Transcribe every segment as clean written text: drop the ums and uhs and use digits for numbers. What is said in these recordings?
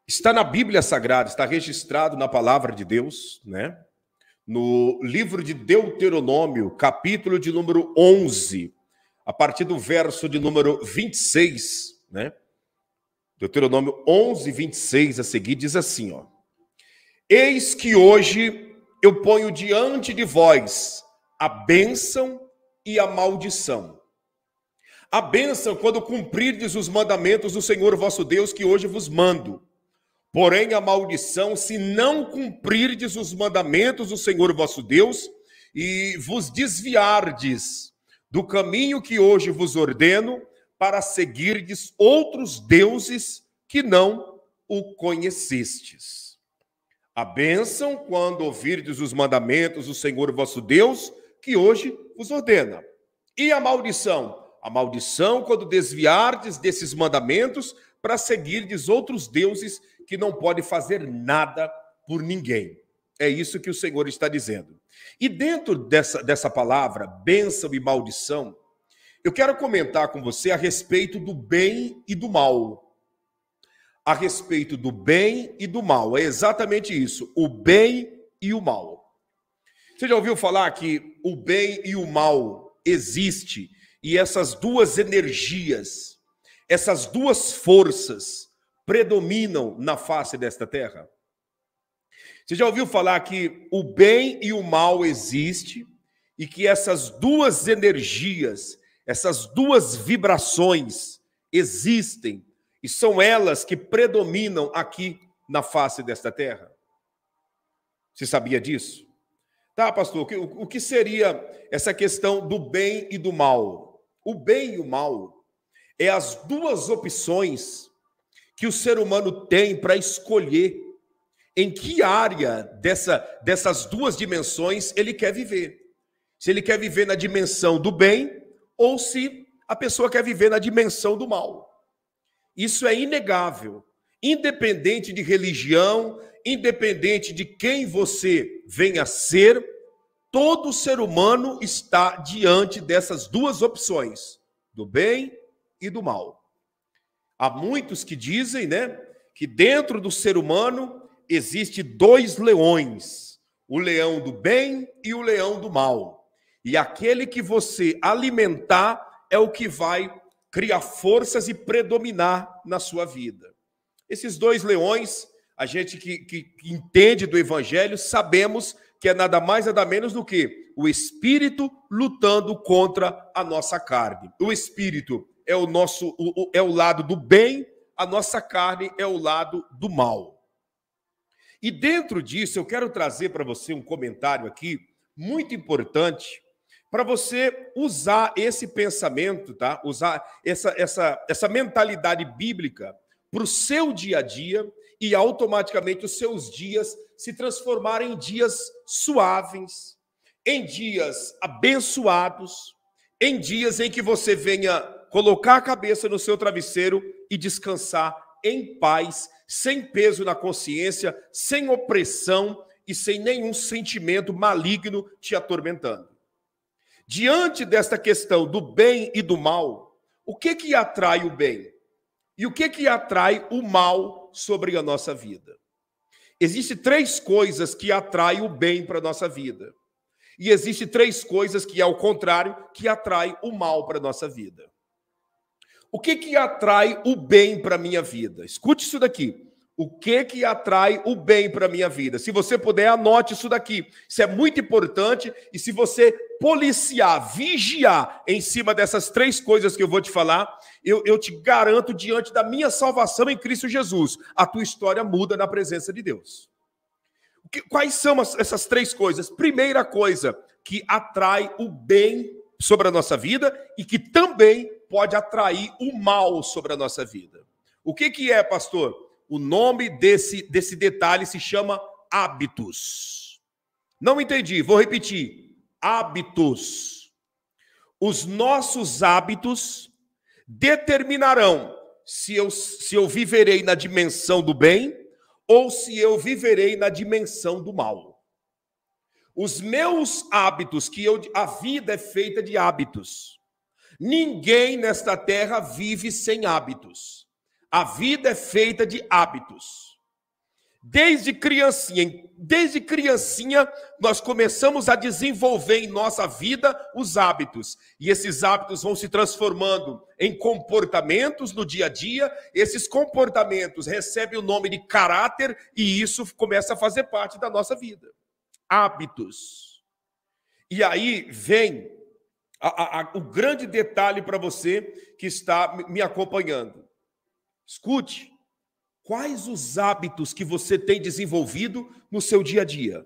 Está na Bíblia Sagrada, está registrado na palavra de Deus, né? No livro de Deuteronômio, capítulo de número 11, a partir do verso de número 26, né? Deuteronômio 11, 26, a seguir, diz assim, ó. Eis que hoje eu ponho diante de vós a bênção e a maldição. A bênção quando cumprirdes os mandamentos do Senhor vosso Deus, que hoje vos mando. Porém, a maldição, se não cumprirdes os mandamentos do Senhor vosso Deus e vos desviardes do caminho que hoje vos ordeno, para seguirdes outros deuses que não o conhecestes. A bênção, quando ouvirdes os mandamentos do Senhor vosso Deus, que hoje vos ordena. E a maldição? A maldição, quando desviardes desses mandamentos, para seguirdes outros deuses que não podem fazer nada por ninguém. É isso que o Senhor está dizendo. E dentro dessa palavra, bênção e maldição, eu quero comentar com você a respeito do bem e do mal. A respeito do bem e do mal. É exatamente isso, o bem e o mal. Você já ouviu falar que o bem e o mal existem e essas duas energias, essas duas forças predominam na face desta terra? Você já ouviu falar que o bem e o mal existem e que essas duas energias, essas duas vibrações existem e são elas que predominam aqui na face desta terra? Você sabia disso? Tá, pastor, o que seria essa questão do bem e do mal? O bem e o mal é as duas opções que o ser humano tem para escolher em que área dessas duas dimensões ele quer viver. Se ele quer viver na dimensão do bem ou se a pessoa quer viver na dimensão do mal. Isso é inegável, independente de religião, independente de quem você venha a ser, todo ser humano está diante dessas duas opções, do bem e do mal. Há muitos que dizem, né, que dentro do ser humano existe dois leões, o leão do bem e o leão do mal. E aquele que você alimentar é o que vai criar forças e predominar na sua vida. Esses dois leões, a gente que entende do evangelho, sabemos que é nada mais nada menos do que o espírito lutando contra a nossa carne. O espírito é o lado do bem, a nossa carne é o lado do mal. E dentro disso eu quero trazer para você um comentário aqui muito importante para você usar esse pensamento, tá? Usar essa mentalidade bíblica para o seu dia a dia e automaticamente os seus dias se transformarem em dias suaves, em dias abençoados, em dias em que você venha colocar a cabeça no seu travesseiro e descansar em paz, sem peso na consciência, sem opressão e sem nenhum sentimento maligno te atormentando. Diante desta questão do bem e do mal, o que atrai o bem? E o que atrai o mal sobre a nossa vida? Existem três coisas que atraem o bem para a nossa vida. E existem três coisas que, ao contrário, que atraem o mal para a nossa vida. O que atrai o bem para a minha vida? Escute isso daqui. O que atrai o bem para a minha vida? Se você puder, anote isso daqui. Isso é muito importante. E se você policiar, vigiar em cima dessas três coisas que eu vou te falar, eu te garanto, diante da minha salvação em Cristo Jesus, a tua história muda na presença de Deus. Quais são essas três coisas? Primeira coisa, que atrai o bem sobre a nossa vida e que também pode atrair o mal sobre a nossa vida. O que é, pastor? O nome desse detalhe se chama hábitos. Não entendi, vou repetir. Hábitos. Os nossos hábitos determinarão se eu viverei na dimensão do bem ou se eu viverei na dimensão do mal. Os meus hábitos, a vida é feita de hábitos. Ninguém nesta terra vive sem hábitos. A vida é feita de hábitos. Desde criancinha, nós começamos a desenvolver em nossa vida os hábitos. E esses hábitos vão se transformando em comportamentos no dia a dia. Esses comportamentos recebem o nome de caráter e isso começa a fazer parte da nossa vida. Hábitos. E aí vem o grande detalhe para você que está me acompanhando. Escute. Quais os hábitos que você tem desenvolvido no seu dia a dia?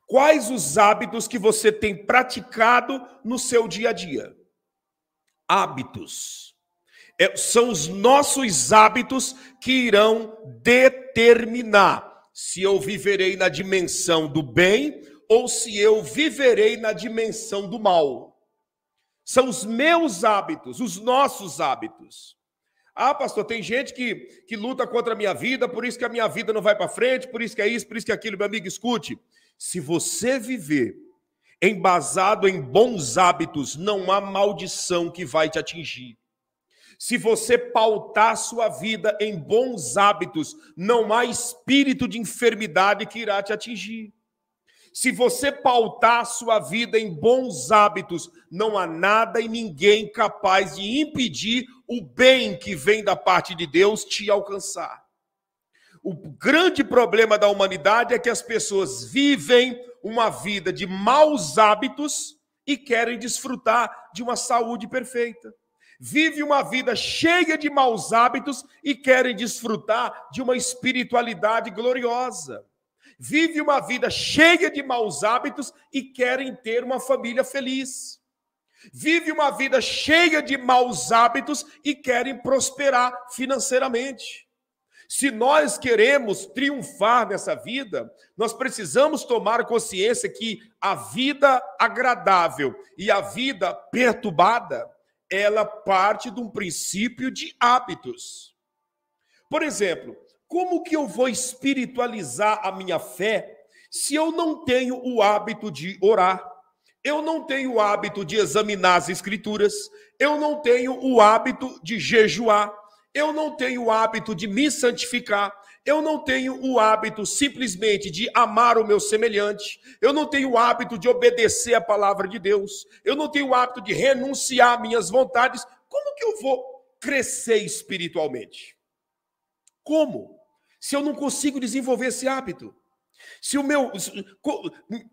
Quais os hábitos que você tem praticado no seu dia a dia? Hábitos. São os nossos hábitos que irão determinar se eu viverei na dimensão do bem ou se eu viverei na dimensão do mal. São os meus hábitos, os nossos hábitos. Ah, pastor, tem gente que luta contra a minha vida, por isso que a minha vida não vai para frente, por isso que é isso, por isso que é aquilo. Meu amigo, escute, se você viver embasado em bons hábitos, não há maldição que vai te atingir. Se você pautar sua vida em bons hábitos, não há espírito de enfermidade que irá te atingir. Se você pautar sua vida em bons hábitos, não há nada e ninguém capaz de impedir o bem que vem da parte de Deus te alcançar. O grande problema da humanidade é que as pessoas vivem uma vida de maus hábitos e querem desfrutar de uma saúde perfeita. Vivem uma vida cheia de maus hábitos e querem desfrutar de uma espiritualidade gloriosa. Vive uma vida cheia de maus hábitos e querem ter uma família feliz. Vive uma vida cheia de maus hábitos e querem prosperar financeiramente. Se nós queremos triunfar nessa vida, nós precisamos tomar consciência que a vida agradável e a vida perturbada, ela parte de um princípio de hábitos. Por exemplo, como que eu vou espiritualizar a minha fé se eu não tenho o hábito de orar? Eu não tenho o hábito de examinar as escrituras, eu não tenho o hábito de jejuar, eu não tenho o hábito de me santificar, eu não tenho o hábito simplesmente de amar o meu semelhante, eu não tenho o hábito de obedecer a palavra de Deus, eu não tenho o hábito de renunciar às minhas vontades. Como que eu vou crescer espiritualmente? Como? Se eu não consigo desenvolver esse hábito? Se o meu...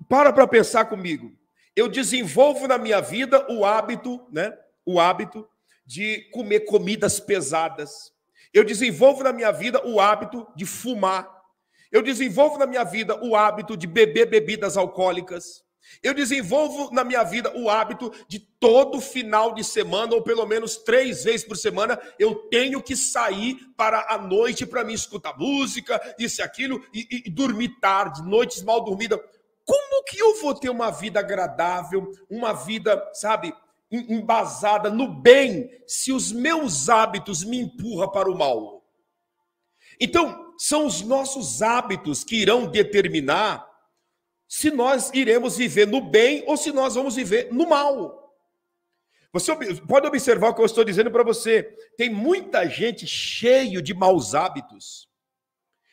Para pensar comigo. Eu desenvolvo na minha vida o hábito, né? O hábito de comer comidas pesadas. Eu desenvolvo na minha vida o hábito de fumar. Eu desenvolvo na minha vida o hábito de beber bebidas alcoólicas. Eu desenvolvo na minha vida o hábito de todo final de semana, ou pelo menos 3 vezes por semana, eu tenho que sair para a noite para me escutar música, isso e aquilo, e dormir tarde, noites mal dormidas. Como que eu vou ter uma vida agradável, uma vida, sabe, embasada no bem, se os meus hábitos me empurram para o mal? Então, são os nossos hábitos que irão determinar se nós iremos viver no bem ou se nós vamos viver no mal. Você pode observar o que eu estou dizendo para você. Tem muita gente cheio de maus hábitos.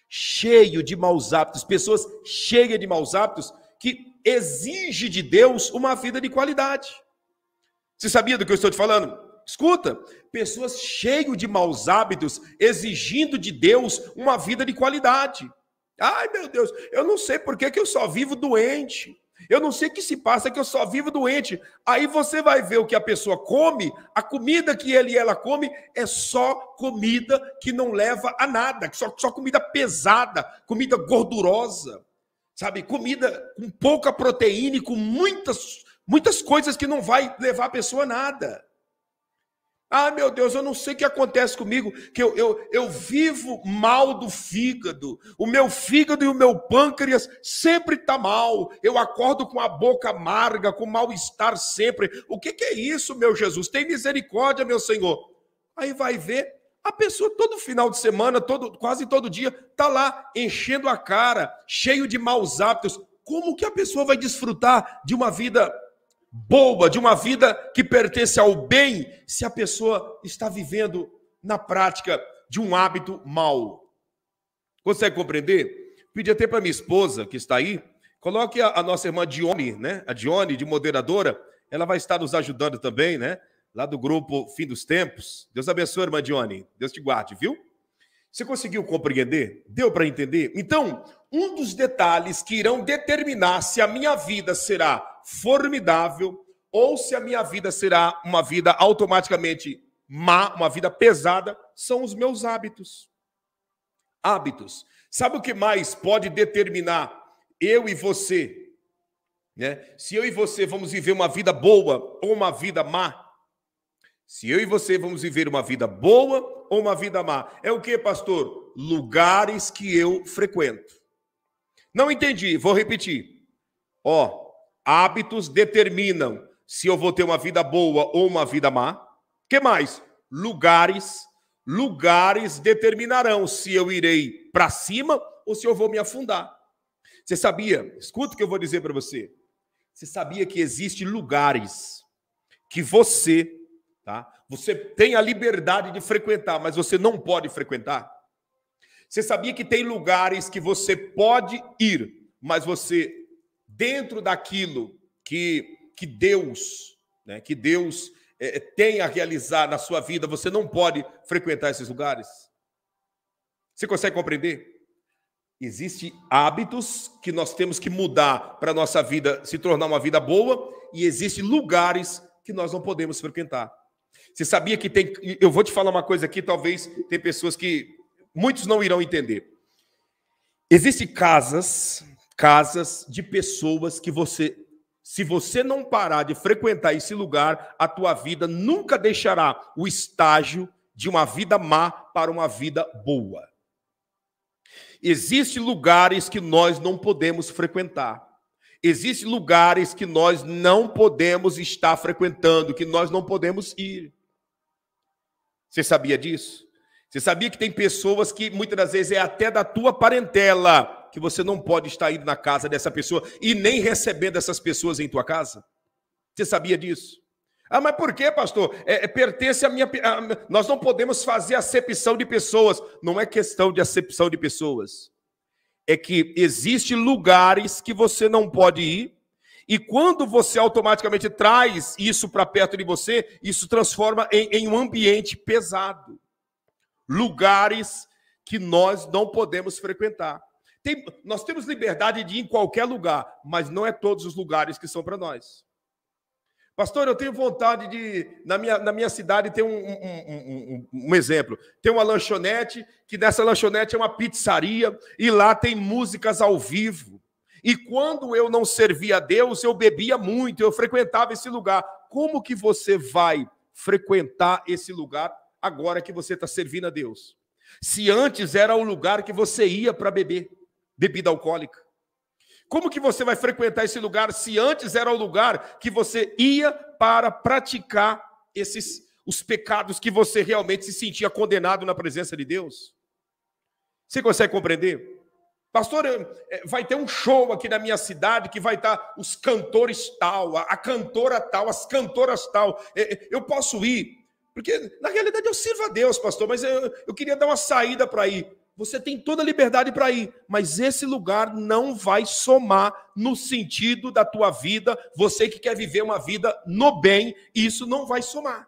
Cheio de maus hábitos. Pessoas cheias de maus hábitos que exigem de Deus uma vida de qualidade. Você sabia do que eu estou te falando? Escuta, pessoas cheias de maus hábitos exigindo de Deus uma vida de qualidade. Ai, meu Deus, eu não sei por que eu só vivo doente. Eu não sei o que se passa que eu só vivo doente. Aí você vai ver o que a pessoa come, a comida que ele e ela come é só comida que não leva a nada, só comida pesada, comida gordurosa, sabe? Comida com pouca proteína e com muitas coisas que não vai levar a pessoa a nada. Ah, meu Deus, eu não sei o que acontece comigo, que eu vivo mal do fígado. O meu fígado e o meu pâncreas sempre tá mal. Eu acordo com a boca amarga, com mal-estar sempre. O que é isso, meu Jesus? Tem misericórdia, meu Senhor. Aí vai ver, a pessoa todo final de semana, quase todo dia, tá lá enchendo a cara, cheio de maus hábitos. Como que a pessoa vai desfrutar de uma vida boa, de uma vida que pertence ao bem, se a pessoa está vivendo na prática de um hábito mau? Consegue compreender? Pedi até para minha esposa, que está aí, coloque a nossa irmã Dione, né? A Dione, de moderadora, ela vai estar nos ajudando também, né? Lá do grupo Fim dos Tempos. Deus abençoe, irmã Dione. Deus te guarde, viu? Você conseguiu compreender? Deu para entender? Então, um dos detalhes que irão determinar se a minha vida será formidável ou se a minha vida será uma vida automaticamente má, uma vida pesada, são os meus hábitos. Hábitos. Sabe o que mais pode determinar eu e você, né? Se eu e você vamos viver uma vida boa ou uma vida má? Se eu e você vamos viver uma vida boa ou uma vida má? É o que, pastor? Lugares que eu frequento. Não entendi, vou repetir. Hábitos determinam se eu vou ter uma vida boa ou uma vida má. O que mais? Lugares determinarão se eu irei para cima ou se eu vou me afundar. Você sabia? Escuta o que eu vou dizer para você. Você sabia que existem lugares que você tem a liberdade de frequentar, mas você não pode frequentar? Você sabia que tem lugares que você pode ir, mas você, dentro daquilo que Deus tem a realizar na sua vida, você não pode frequentar esses lugares? Você consegue compreender? Existem hábitos que nós temos que mudar para a nossa vida se tornar uma vida boa, e existem lugares que nós não podemos frequentar. Você sabia que tem... Eu vou te falar uma coisa aqui, talvez tem pessoas que muitos não irão entender. Existem casas de pessoas que se você não parar de frequentar esse lugar, a tua vida nunca deixará o estágio de uma vida má para uma vida boa. Existem lugares que nós não podemos frequentar. Existem lugares que nós não podemos estar frequentando, que nós não podemos ir. Você sabia disso? Você sabia que tem pessoas que muitas das vezes é até da tua parentela, que você não pode estar indo na casa dessa pessoa e nem recebendo essas pessoas em tua casa? Você sabia disso? Mas por quê, pastor? Pertence a minha... Nós não podemos fazer acepção de pessoas. Não é questão de acepção de pessoas. É que existem lugares que você não pode ir, e quando você automaticamente traz isso para perto de você, isso transforma em um ambiente pesado. Lugares que nós não podemos frequentar. Nós temos liberdade de ir em qualquer lugar, mas não é todos os lugares que são para nós. Pastor, eu tenho vontade de... Na minha cidade tem um exemplo. Tem uma lanchonete, que nessa lanchonete é uma pizzaria, e lá tem músicas ao vivo. E quando eu não servia a Deus, eu bebia muito, eu frequentava esse lugar. Como que você vai frequentar esse lugar agora que você está servindo a Deus? Se antes era o lugar que você ia para beber bebida alcoólica. Como que você vai frequentar esse lugar se antes era o lugar que você ia para praticar os pecados que você realmente se sentia condenado na presença de Deus? Você consegue compreender? Pastor, vai ter um show aqui na minha cidade que vai estar os cantores tal, a cantora tal, as cantoras tal. Eu posso ir? Porque na realidade eu sirvo a Deus, pastor, mas eu queria dar uma saída para ir. Você tem toda a liberdade para ir, mas esse lugar não vai somar no sentido da tua vida. Você que quer viver uma vida no bem, isso não vai somar.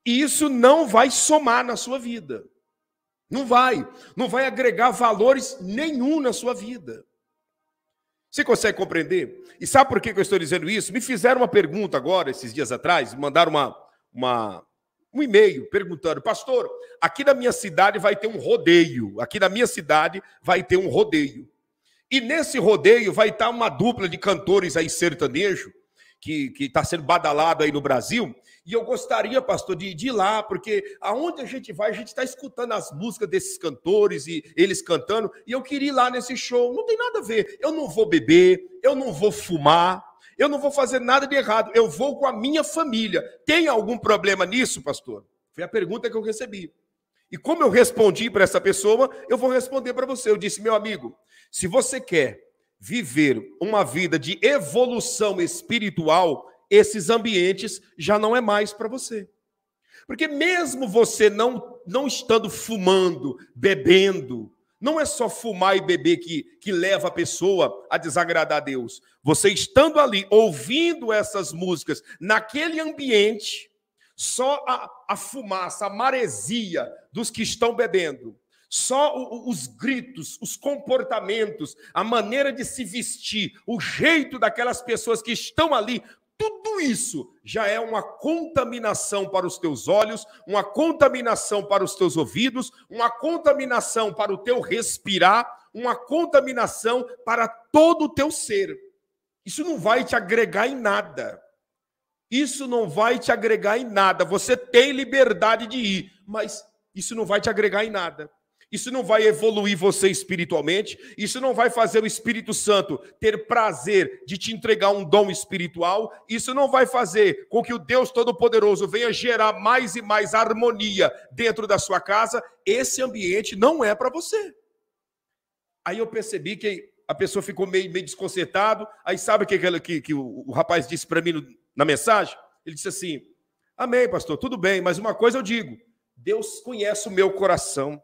Isso não vai somar na sua vida. Não vai agregar valores nenhum na sua vida. Você consegue compreender? E sabe por que eu estou dizendo isso? Me fizeram uma pergunta agora, esses dias atrás, me mandaram um e-mail perguntando: pastor, aqui na minha cidade vai ter um rodeio. Aqui na minha cidade vai ter um rodeio. E nesse rodeio vai estar uma dupla de cantores aí sertanejo, que está sendo badalado aí no Brasil. E eu gostaria, pastor, de ir lá, porque aonde a gente vai, a gente está escutando as músicas desses cantores e eles cantando. E eu queria ir lá nesse show. Não tem nada a ver. Eu não vou beber, eu não vou fumar, eu não vou fazer nada de errado. Eu vou com a minha família. Tem algum problema nisso, pastor? Foi a pergunta que eu recebi. E como eu respondi para essa pessoa, eu vou responder para você. Eu disse: meu amigo, se você quer viver uma vida de evolução espiritual, esses ambientes já não é mais para você. Porque mesmo você não estando fumando, bebendo, Não é só fumar e beber que leva a pessoa a desagradar a Deus. Você estando ali, ouvindo essas músicas, naquele ambiente, só a fumaça, a maresia dos que estão bebendo, só os gritos, os comportamentos, a maneira de se vestir, o jeito daquelas pessoas que estão ali, tudo isso já é uma contaminação para os teus olhos, uma contaminação para os teus ouvidos, uma contaminação para o teu respirar, uma contaminação para todo o teu ser. Isso não vai te agregar em nada. Isso não vai te agregar em nada. Você tem liberdade de ir, mas isso não vai te agregar em nada. Isso não vai evoluir você espiritualmente. Isso não vai fazer o Espírito Santo ter prazer de te entregar um dom espiritual. Isso não vai fazer com que o Deus Todo-Poderoso venha gerar mais e mais harmonia dentro da sua casa. Esse ambiente não é para você. Aí eu percebi que a pessoa ficou meio desconcertado. Aí sabe o que o rapaz disse para mim na mensagem? Ele disse assim: amém, pastor, tudo bem, mas uma coisa eu digo: Deus conhece o meu coração.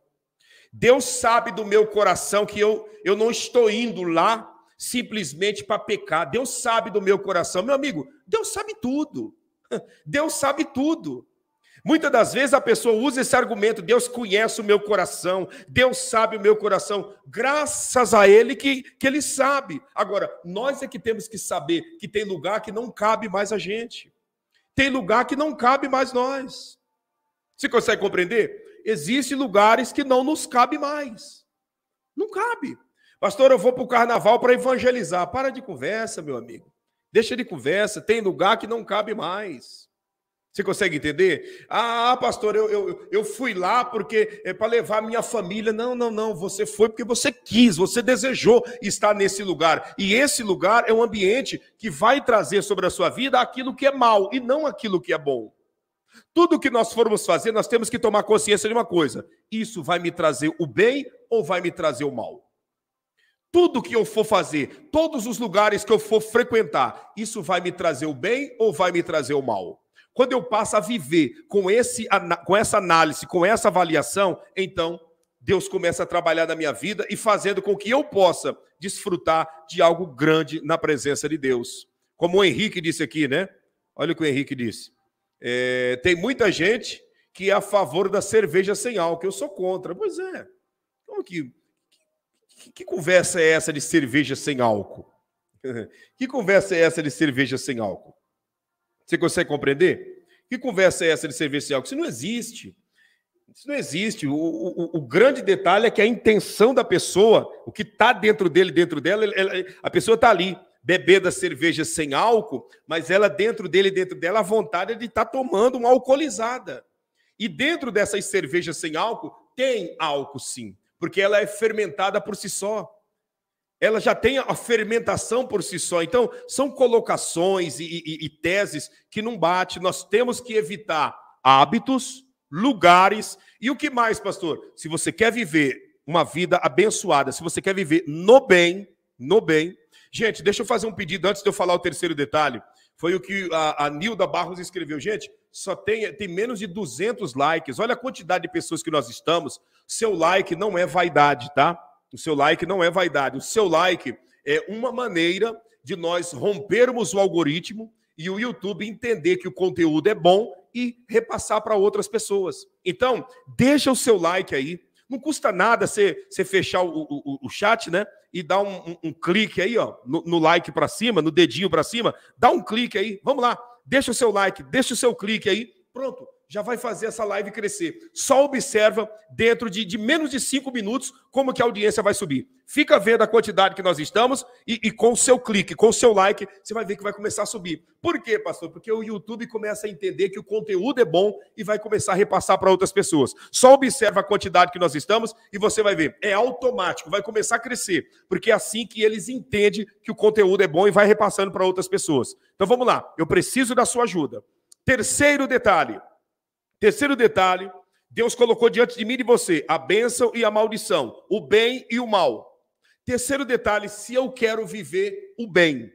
Deus sabe do meu coração que eu não estou indo lá simplesmente para pecar. Deus sabe do meu coração. Meu amigo, Deus sabe tudo. Deus sabe tudo. Muitas das vezes a pessoa usa esse argumento: Deus conhece o meu coração, Deus sabe o meu coração. Graças a Ele que Ele sabe. Agora, nós é que temos que saber que tem lugar que não cabe mais a gente. Tem lugar que não cabe mais nós. Você consegue compreender? Existem lugares que não nos cabe mais. Não cabe. Pastor, eu vou para o carnaval para evangelizar. Para de conversa, meu amigo. Deixa de conversa. Tem lugar que não cabe mais. Você consegue entender? Ah, pastor, eu fui lá porque é para levar minha família. Não. Você foi porque você quis, você desejou estar nesse lugar. E esse lugar é um ambiente que vai trazer sobre a sua vida aquilo que é mal e não aquilo que é bom. Tudo que nós formos fazer, nós temos que tomar consciência de uma coisa: isso vai me trazer o bem ou vai me trazer o mal? Tudo que eu for fazer, todos os lugares que eu for frequentar, isso vai me trazer o bem ou vai me trazer o mal? Quando eu passo a viver com essa análise, com essa avaliação, então Deus começa a trabalhar na minha vida e fazendo com que eu possa desfrutar de algo grande na presença de Deus. Como o Henrique disse aqui, né? Olha o que o Henrique disse. Tem muita gente que é a favor da cerveja sem álcool. Eu sou contra. Pois é. Como que conversa é essa de cerveja sem álcool? Que conversa é essa de cerveja sem álcool? Você consegue compreender? Que conversa é essa de cerveja sem álcool? Isso não existe. Isso não existe. O grande detalhe é que a intenção da pessoa, o que está dentro dele, dentro dela, a pessoa está ali bebendo a cerveja sem álcool, mas ela dentro dele, dentro dela, a vontade é de estar tomando uma alcoolizada. E dentro dessas cervejas sem álcool, tem álcool sim, porque ela é fermentada por si só. Ela já tem a fermentação por si só. Então, são colocações e teses que não bate. Nós temos que evitar hábitos, lugares. E o que mais, pastor? Se você quer viver uma vida abençoada, se você quer viver no bem. Gente, deixa eu fazer um pedido antes de eu falar o terceiro detalhe. Foi o que a Nilda Barros escreveu. Gente, só tem menos de 200 likes. Olha a quantidade de pessoas que nós estamos. Seu like não é vaidade, tá? O seu like não é vaidade. O seu like é uma maneira de nós rompermos o algoritmo e o YouTube entender que o conteúdo é bom e repassar para outras pessoas. Então, deixa o seu like aí. Não custa nada você fechar o chat, né? E dar um clique aí, ó, no like para cima, no dedinho para cima. Dá um clique aí. Vamos lá. Deixa o seu like, deixa o seu clique aí. Pronto. Já vai fazer essa live crescer. Só observa dentro de menos de 5 minutos como que a audiência vai subir. Fica vendo a quantidade que nós estamos e com o seu clique, com o seu like, você vai ver que vai começar a subir. Por quê, pastor? Porque o YouTube começa a entender que o conteúdo é bom e vai começar a repassar para outras pessoas. Só observa a quantidade que nós estamos e você vai ver. É automático, vai começar a crescer. Porque é assim que eles entendem que o conteúdo é bom e vai repassando para outras pessoas. Então vamos lá, eu preciso da sua ajuda. Terceiro detalhe, Deus colocou diante de mim e de você a bênção e a maldição, o bem e o mal. Terceiro detalhe, se eu quero viver o bem,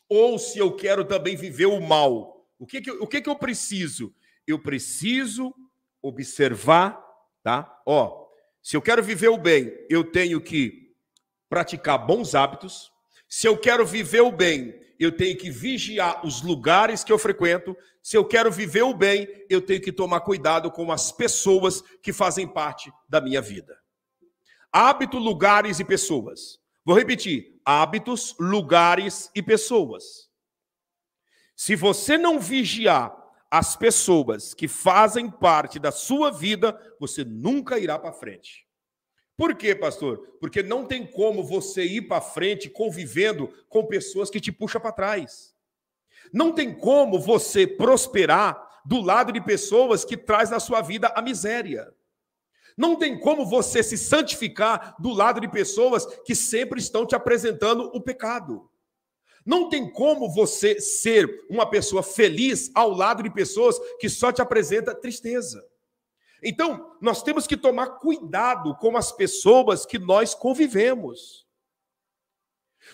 ou se eu quero também viver o mal, o que eu preciso? Eu preciso observar, tá? Ó, Se eu quero viver o bem, eu tenho que praticar bons hábitos. Se eu quero viver o bem, eu tenho que vigiar os lugares que eu frequento. Se eu quero viver o bem, eu tenho que tomar cuidado com as pessoas que fazem parte da minha vida. Hábito, lugares e pessoas. Vou repetir. Hábitos, lugares e pessoas. Se você não vigiar as pessoas que fazem parte da sua vida, você nunca irá para frente. Por quê, pastor? Porque não tem como você ir para frente convivendo com pessoas que te puxam para trás. Não tem como você prosperar do lado de pessoas que trazem na sua vida a miséria. Não tem como você se santificar do lado de pessoas que sempre estão te apresentando o pecado. Não tem como você ser uma pessoa feliz ao lado de pessoas que só te apresentam tristeza. Então, nós temos que tomar cuidado com as pessoas que nós convivemos.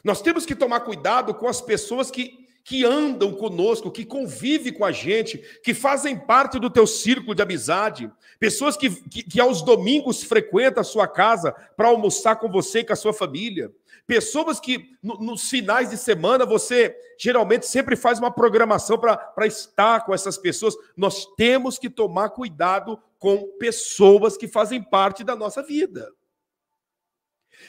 Nós temos que tomar cuidado com as pessoas que andam conosco, que convivem com a gente, que fazem parte do teu círculo de amizade, pessoas que aos domingos frequentam a sua casa para almoçar com você e com a sua família, pessoas que nos finais de semana você geralmente sempre faz uma programação para estar com essas pessoas. Nós temos que tomar cuidado com pessoas que fazem parte da nossa vida.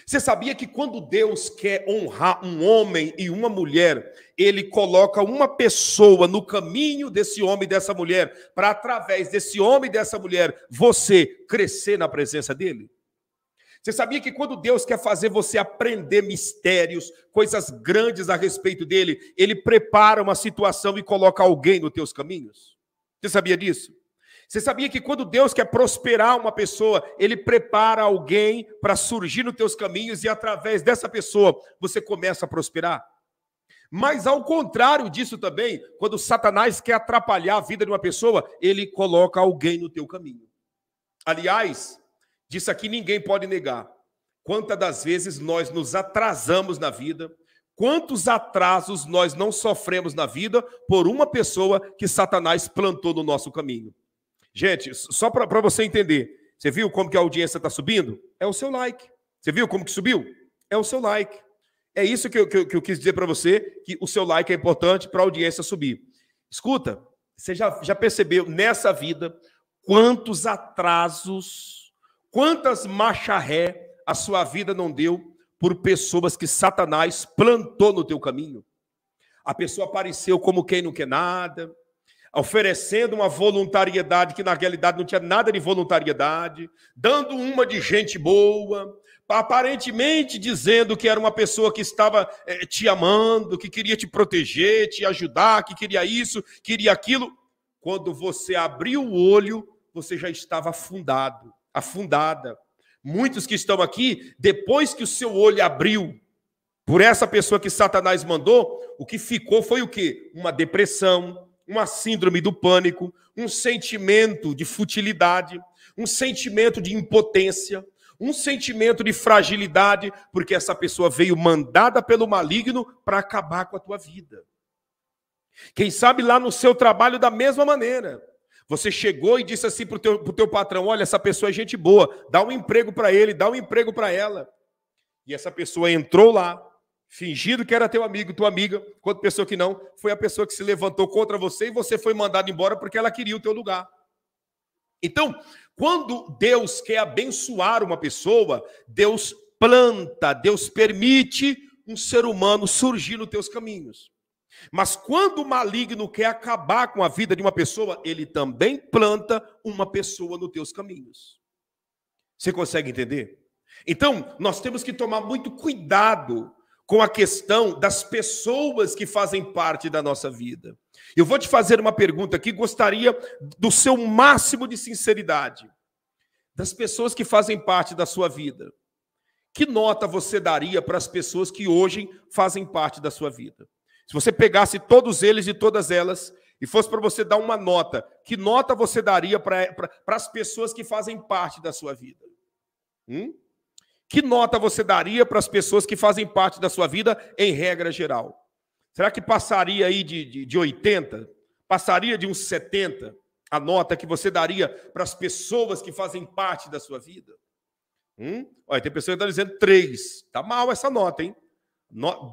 Você sabia que quando Deus quer honrar um homem e uma mulher, ele coloca uma pessoa no caminho desse homem e dessa mulher, para através desse homem e dessa mulher, você crescer na presença dele? Você sabia que quando Deus quer fazer você aprender mistérios, coisas grandes a respeito dele, ele prepara uma situação e coloca alguém nos teus caminhos? Você sabia disso? Você sabia que quando Deus quer prosperar uma pessoa, ele prepara alguém para surgir nos teus caminhos e através dessa pessoa você começa a prosperar? Mas ao contrário disso também, quando Satanás quer atrapalhar a vida de uma pessoa, ele coloca alguém no teu caminho. Aliás, disso aqui ninguém pode negar. Quantas das vezes nós nos atrasamos na vida, quantos atrasos nós não sofremos na vida por uma pessoa que Satanás plantou no nosso caminho. Gente, só para você entender, você viu como que a audiência está subindo? É o seu like. Você viu como que subiu? É o seu like. É isso que eu quis dizer para você, que o seu like é importante para a audiência subir. Escuta, você já percebeu nessa vida quantos atrasos, quantas marcha ré a sua vida não deu por pessoas que Satanás plantou no teu caminho? A pessoa apareceu como quem não quer nada, oferecendo uma voluntariedade que na realidade não tinha nada de voluntariedade, dando uma de gente boa, aparentemente dizendo que era uma pessoa que estava te amando, que queria te proteger, te ajudar, que queria isso, queria aquilo. Quando você abriu o olho, você já estava afundado, afundada. Muitos que estão aqui, depois que o seu olho abriu por essa pessoa que Satanás mandou, o que ficou foi o quê? Uma depressão, uma síndrome do pânico, um sentimento de futilidade, um sentimento de impotência, um sentimento de fragilidade, porque essa pessoa veio mandada pelo maligno para acabar com a tua vida. Quem sabe lá no seu trabalho da mesma maneira. Você chegou e disse assim para o teu patrão, olha, essa pessoa é gente boa, dá um emprego para ele, dá um emprego para ela. E essa pessoa entrou lá, fingindo que era teu amigo, tua amiga, quando pensou que não, foi a pessoa que se levantou contra você e você foi mandado embora porque ela queria o teu lugar. Então, quando Deus quer abençoar uma pessoa, Deus planta, Deus permite um ser humano surgir nos teus caminhos. Mas quando o maligno quer acabar com a vida de uma pessoa, ele também planta uma pessoa nos teus caminhos. Você consegue entender? Então, nós temos que tomar muito cuidado com a questão das pessoas que fazem parte da nossa vida. Eu vou te fazer uma pergunta aqui, gostaria do seu máximo de sinceridade. Das pessoas que fazem parte da sua vida, que nota você daria para as pessoas que hoje fazem parte da sua vida? Se você pegasse todos eles e todas elas e fosse para você dar uma nota, que nota você daria para as pessoas que fazem parte da sua vida? Que nota você daria para as pessoas que fazem parte da sua vida em regra geral? Será que passaria aí de 80? Passaria de uns 70? A nota que você daria para as pessoas que fazem parte da sua vida? Olha, tem pessoa que está dizendo 3. Está mal essa nota, hein?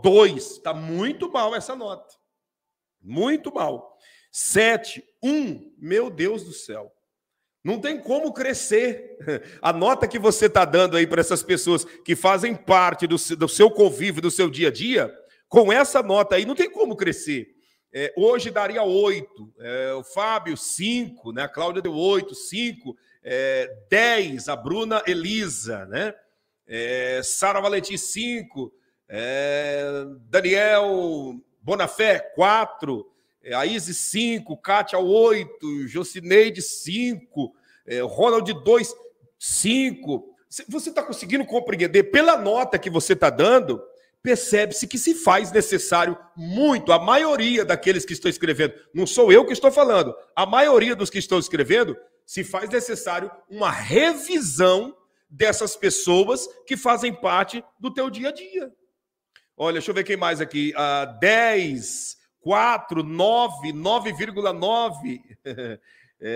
2. Está muito mal essa nota. Muito mal. 7. 1. Meu Deus do céu. Não tem como crescer. A nota que você está dando aí para essas pessoas que fazem parte do seu convívio, do seu dia a dia, com essa nota aí, não tem como crescer. Hoje daria 8. O Fábio, 5. Né? A Cláudia deu 8, 5. 10. A Bruna Elisa. Né? Sara Valentim, 5. Daniel Bonafé, 4. A Isis, 5, Kátia, 8, Jocineide, 5, Ronald, 2, 5. Você está conseguindo compreender? Pela nota que você está dando, percebe-se que se faz necessário muito, a maioria daqueles que estão escrevendo, não sou eu que estou falando, a maioria dos que estão escrevendo, se faz necessário uma revisão dessas pessoas que fazem parte do teu dia a dia. Olha, deixa eu ver quem mais aqui. 10... 4, 9, 9,9.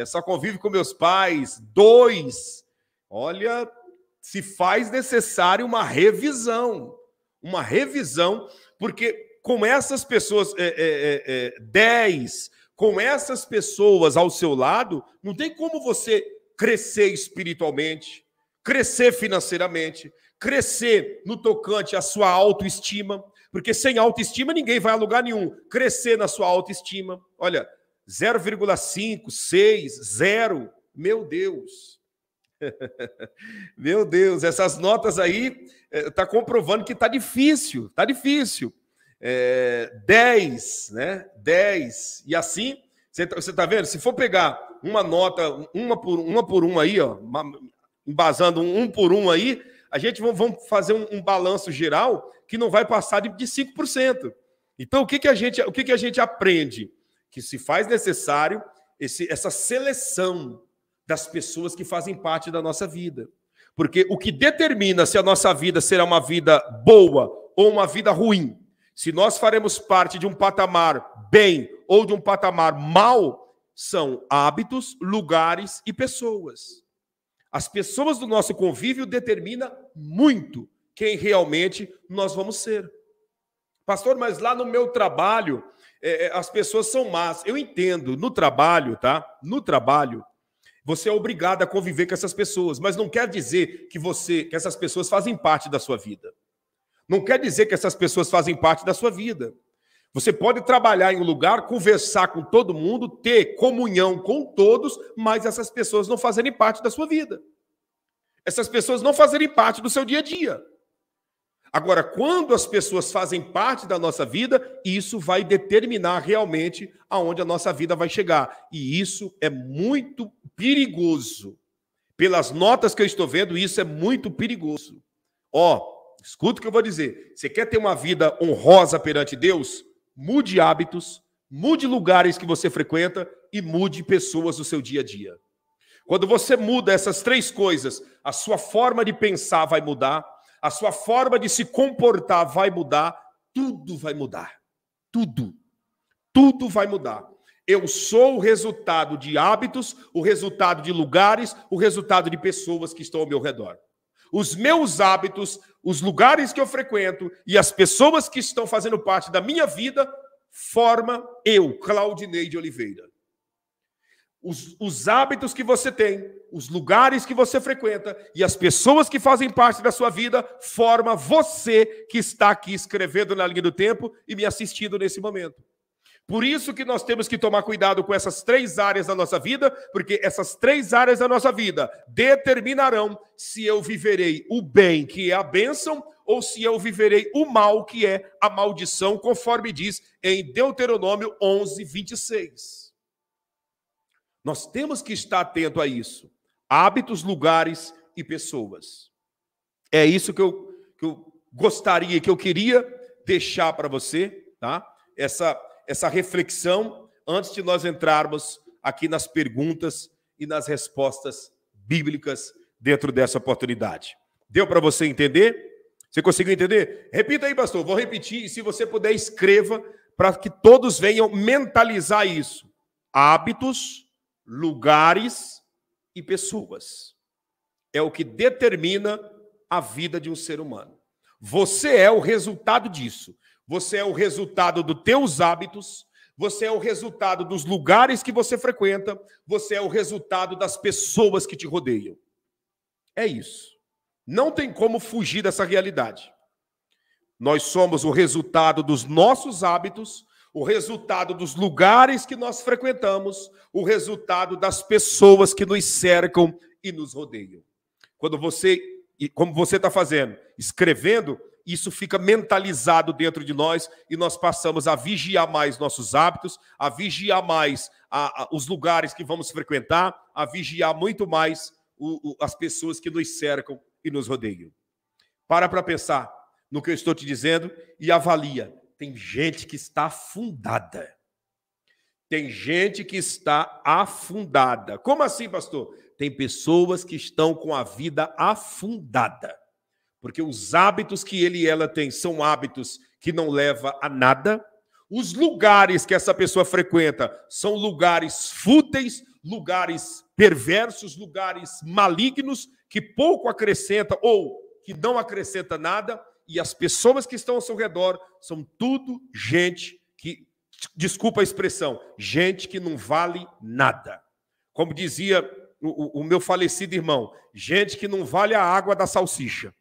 Só convive com meus pais. 2. Olha, se faz necessário uma revisão. Uma revisão, porque com essas pessoas, 10, com essas pessoas ao seu lado, não tem como você crescer espiritualmente, crescer financeiramente, crescer no tocante à sua autoestima. Porque sem autoestima ninguém vai a lugar nenhum. Crescer na sua autoestima. Olha, 0,5, 6, 0. Meu Deus. Meu Deus, essas notas aí tá comprovando que tá difícil. Tá difícil. 10, né? 10. E assim, você tá vendo? Se for pegar uma nota, uma por uma aí, ó, embasando um por um aí, a gente vamos fazer um balanço geral que não vai passar de 5%. Então, o que a gente aprende? Que se faz necessário essa seleção das pessoas que fazem parte da nossa vida. Porque o que determina se a nossa vida será uma vida boa ou uma vida ruim, se nós faremos parte de um patamar bem ou de um patamar mal, são hábitos, lugares e pessoas. As pessoas do nosso convívio determinam muito quem realmente nós vamos ser. Pastor, mas lá no meu trabalho, as pessoas são más. Eu entendo, no trabalho, tá? No trabalho, você é obrigado a conviver com essas pessoas, mas não quer dizer que essas pessoas fazem parte da sua vida. Não quer dizer que essas pessoas fazem parte da sua vida. Você pode trabalhar em um lugar, conversar com todo mundo, ter comunhão com todos, mas essas pessoas não fazerem parte da sua vida. Essas pessoas não fazerem parte do seu dia a dia. Agora, quando as pessoas fazem parte da nossa vida, isso vai determinar realmente aonde a nossa vida vai chegar. E isso é muito perigoso. Pelas notas que eu estou vendo, isso é muito perigoso. Escuta o que eu vou dizer. Você quer ter uma vida honrosa perante Deus? Mude hábitos, mude lugares que você frequenta e mude pessoas do seu dia a dia. Quando você muda essas 3 coisas, a sua forma de pensar vai mudar, a sua forma de se comportar vai mudar, tudo vai mudar. Tudo. Tudo vai mudar. Eu sou o resultado de hábitos, o resultado de lugares, o resultado de pessoas que estão ao meu redor. Os meus hábitos, os lugares que eu frequento e as pessoas que estão fazendo parte da minha vida formam eu, Claudinei de Oliveira. Os hábitos que você tem, os lugares que você frequenta e as pessoas que fazem parte da sua vida formam você que está aqui escrevendo na linha do tempo e me assistindo nesse momento. Por isso que nós temos que tomar cuidado com essas 3 áreas da nossa vida, porque essas 3 áreas da nossa vida determinarão se eu viverei o bem, que é a bênção, ou se eu viverei o mal, que é a maldição, conforme diz em Deuteronômio 11, 26. Nós temos que estar atento a isso. Hábitos, lugares e pessoas. É isso que eu gostaria, que eu queria deixar para você, tá? Essa reflexão antes de nós entrarmos aqui nas perguntas e nas respostas bíblicas dentro dessa oportunidade. Deu para você entender? Você conseguiu entender? Repita aí, pastor. Vou repetir e se você puder, escreva para que todos venham mentalizar isso. Hábitos, lugares e pessoas. É o que determina a vida de um ser humano. Você é o resultado disso. Você é o resultado dos teus hábitos, você é o resultado dos lugares que você frequenta, você é o resultado das pessoas que te rodeiam. É isso. Não tem como fugir dessa realidade. Nós somos o resultado dos nossos hábitos, o resultado dos lugares que nós frequentamos, o resultado das pessoas que nos cercam e nos rodeiam. Como você está fazendo, escrevendo, isso fica mentalizado dentro de nós e nós passamos a vigiar mais nossos hábitos, a vigiar mais os lugares que vamos frequentar, a vigiar muito mais as pessoas que nos cercam e nos rodeiam. Para pensar no que eu estou te dizendo e avalia. Tem gente que está afundada. Tem gente que está afundada. Como assim, pastor? Tem pessoas que estão com a vida afundada. Porque os hábitos que ele e ela tem são hábitos que não levam a nada. Os lugares que essa pessoa frequenta são lugares fúteis, lugares perversos, lugares malignos, que pouco acrescenta ou que não acrescenta nada. E as pessoas que estão ao seu redor são tudo gente que, desculpa a expressão, gente que não vale nada. Como dizia o meu falecido irmão, gente que não vale a água da salsicha.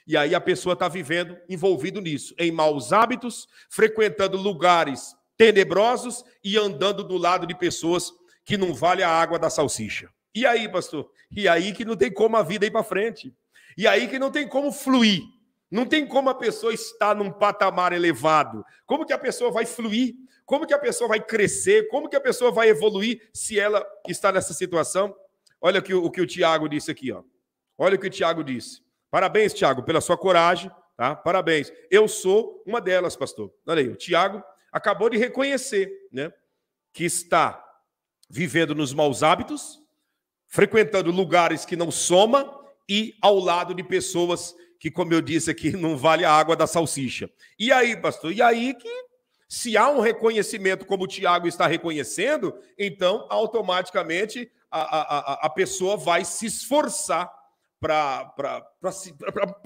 E aí a pessoa está vivendo envolvido nisso, em maus hábitos, frequentando lugares tenebrosos e andando do lado de pessoas que não vale a água da salsicha. E aí, pastor? E aí que não tem como a vida ir para frente. E aí que não tem como fluir. Não tem como a pessoa estar num patamar elevado. Como que a pessoa vai fluir? Como que a pessoa vai crescer? Como que a pessoa vai evoluir se ela está nessa situação? Olha o que o Tiago disse aqui, ó. Olha o que o Tiago disse. Parabéns, Tiago, pela sua coragem, tá? Parabéns. Eu sou uma delas, pastor. Olha aí, o Tiago acabou de reconhecer, né, que está vivendo nos maus hábitos, frequentando lugares que não soma e ao lado de pessoas que, como eu disse aqui, não vale a água da salsicha. E aí, pastor? E aí que, se há um reconhecimento como o Tiago está reconhecendo, então, automaticamente, a pessoa vai se esforçar para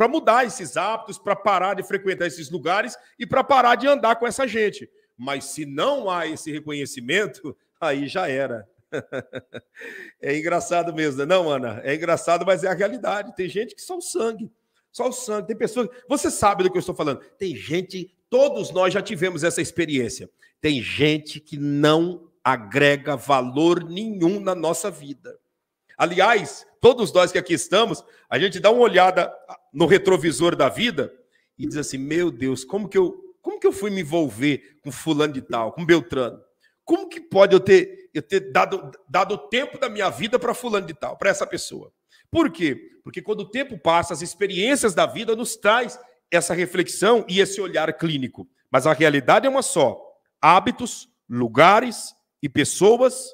mudar esses hábitos, para parar de frequentar esses lugares e para parar de andar com essa gente. Mas se não há esse reconhecimento, aí já era. É engraçado mesmo, não, Ana? É engraçado, mas é a realidade. Tem gente que só o sangue. Só o sangue. Tem pessoas... Você sabe do que eu estou falando. Tem gente... Todos nós já tivemos essa experiência. Tem gente que não agrega valor nenhum na nossa vida. Aliás, todos nós que aqui estamos, a gente dá uma olhada no retrovisor da vida e diz assim, meu Deus, como que eu fui me envolver com fulano de tal, com Beltrano? Como que pode eu ter dado o tempo da minha vida para fulano de tal, para essa pessoa? Por quê? Porque quando o tempo passa, as experiências da vida nos traz essa reflexão e esse olhar clínico. Mas a realidade é uma só. Hábitos, lugares e pessoas